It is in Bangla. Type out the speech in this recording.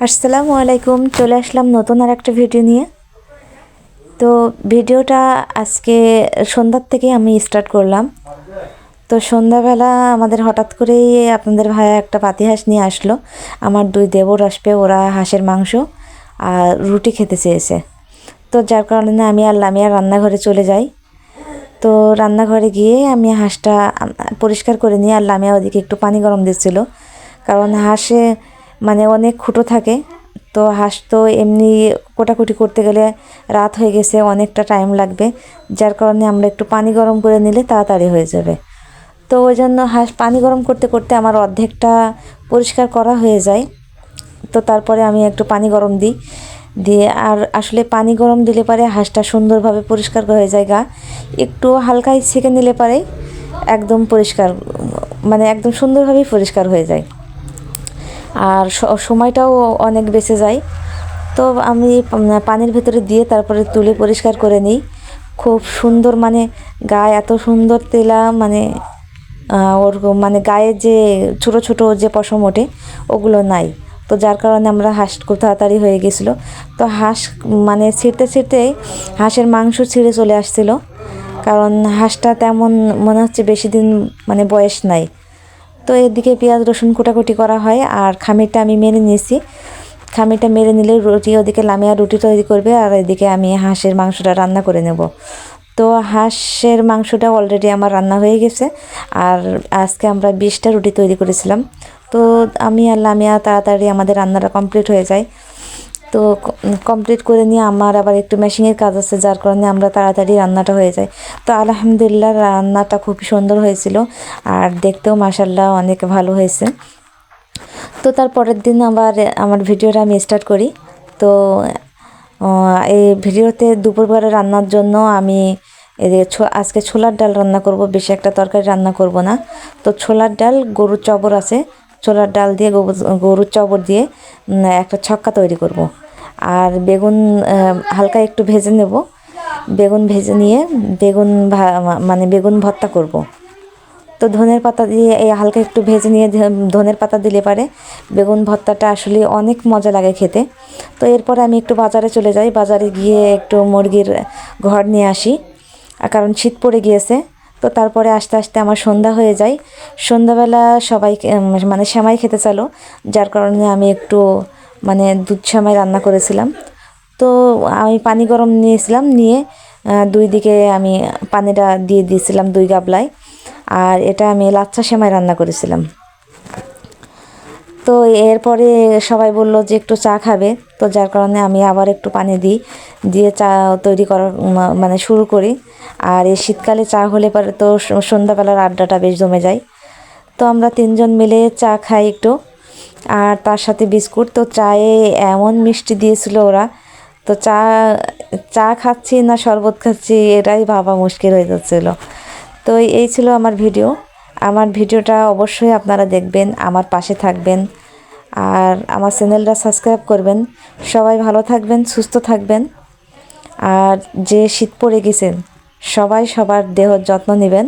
আসসালামু আলাইকুম। চলে আসলাম নতুন আর একটা ভিডিও নিয়ে। তো ভিডিওটা আজকে সন্ধ্যার থেকে আমি স্টার্ট করলাম। তো সন্ধ্যাবেলা আমাদের হঠাৎ করেই আপনাদের ভাইয়া একটা পাতি হাঁস নিয়ে আসলো। আমার দুই দেবর আসবে, ওরা হাঁসের মাংস আর রুটি খেতে চেয়েছে। তো যার কারণে আমি আর লামিয়া রান্নাঘরে চলে যাই। তো রান্নাঘরে গিয়ে আমি হাঁসটা পরিষ্কার করে নিয়ে আর লামিয়া ওদিকে একটু পানি গরম দিচ্ছিল, কারণ হাঁসে মানে অনেক খুঁটো থাকে। তো হাঁস তো এমনি কোটাকুটি করতে গেলে রাত হয়ে গেছে, অনেকটা টাইম লাগবে, যার কারণে আমরা একটু পানি গরম করে নিলে তাড়াতাড়ি হয়ে যাবে। তো ওই জন্য হাঁস পানি গরম করতে করতে আমার অর্ধেকটা পরিষ্কার করা হয়ে যায়। তো তারপরে আমি একটু পানি গরম দিই, দিয়ে আর আসলে পানি গরম দিলে পারে হাঁসটা সুন্দরভাবে পরিষ্কার হয়ে যায়। একটু হালকাই ছেঁকে নিলে পারে একদম পরিষ্কার, মানে একদম সুন্দরভাবেই পরিষ্কার হয়ে যায়, আর সময়টাও অনেক বেঁচে যায়। তো আমি পানির ভেতরে দিয়ে তারপরে তুলে পরিষ্কার করে নিই। খুব সুন্দর, মানে গায়ে এত সুন্দর তেলা, মানে ওর মানে গায়ে যে ছোট ছোট যে পশম ওঠে ওগুলো নাই। তো যার কারণে আমরা হাঁস খুব তাড়াতাড়ি হয়ে গেছিলো। তো হাঁস মানে ছিঁড়তে ছিঁড়তে হাঁসের মাংস ছিঁড়ে চলে আসছিলো, কারণ হাঁসটা তেমন মনে হচ্ছে বেশি দিন মানে বয়স নাই। তো এদিকে পেঁয়াজ রসুন কুটাকুটি করা হয়, আর খামিরটা আমি মেরে নিয়েছি। খামিরটা মেরে নিলে রুটি, ওদিকে লামিয়া রুটি তৈরি করবে, আর এদিকে আমি হাঁসের মাংসটা রান্না করে নেব। তো হাঁসের মাংসটা অলরেডি আমার রান্না হয়ে গেছে, আর আজকে আমরা 20টা রুটি তৈরি করেছিলাম। তো আমি আর লামিয়া তাড়াতাড়ি আমাদের রান্নাটা কমপ্লিট হয়ে যায়। তো কমপ্লিট করে নিয়ে আমার আবার একটু মেশিনের কাজ আছে, যার কারণে আমরা তাড়াতাড়ি রান্নাটা হয়ে যায়। তো আলহামদুলিল্লাহ রান্নাটা খুব সুন্দর হয়েছিল, আর দেখতেও মাশাআল্লাহ অনেক ভালো হয়েছে। তো তার পরের দিন আবার আমার ভিডিওটা আমি স্টার্ট করি। তো এই ভিডিওতে দুপুরবেলা রান্নার জন্য আমি আজকে ছোলার ডাল রান্না করব, বেশি একটা তরকারি রান্না করব না। তো ছোলার ডাল, গরুর চবর আছে, ছোলার ডাল দিয়ে গরুর চবর দিয়ে একটা ছক্কা তৈরি করব। আর বেগুন হালকা একটু ভেজে নেব, বেগুন ভেজে নিয়ে মানে বেগুন ভর্তা করব। তো ধনের পাতা দিয়ে এই হালকা একটু ভেজে নিয়ে ধনের পাতা দিলে পারে বেগুন ভর্তাটা আসলে অনেক মজা লাগে খেতে। তো এরপরে আমি একটু বাজারে চলে যাই, বাজারে গিয়ে একটু মুরগির ঘর নিয়ে আসি, কারণ শীত পড়ে গিয়েছে। তো তারপরে আস্তে আস্তে আমার সন্ধ্যা হয়ে যায়। সন্ধ্যাবেলা সবাই মানে সেমাই খেতে চালো, যার কারণে আমি একটু মানে দুধ সেমাই রান্না করেছিলাম। তো আমি পানি গরম নিয়েছিলাম, নিয়ে দুই দিকে আমি পানিটা দিয়ে দিয়েছিলাম 2 গাবলায়, আর এটা আমি লাচ্ছা সেমাই রান্না করেছিলাম। তো এরপরে সবাই বলল যে একটু চা খাবে, তো যার কারণে আমি আবার একটু পানি দিয়ে চা তৈরি করা মানে শুরু করি। আর এই শীতকালে চা হলে পরে তো সন্ধ্যাবেলার আড্ডাটা বেশ জমে যায়। তো আমরা 3জন মিলে চা খাই একটু, আর তার সাথে বিস্কুট। তো চায়ে এমন মিষ্টি দিয়েছিল ওরা, তো চা চা খাচ্ছি না শরবত খাচ্ছি এটাই ভাবা মুশকিল হয়ে যাচ্ছিল। তো এই ছিল আমার ভিডিও। আমার ভিডিওটা অবশ্যই আপনারা দেখবেন, আমার পাশে থাকবেন, আর আমার চ্যানেলটা সাবস্ক্রাইব করবেন। সবাই ভালো থাকবেন, সুস্থ থাকবেন, আর যে শীত পড়ে গেছেন সবাই সবার দেহর যত্ন নেবেন।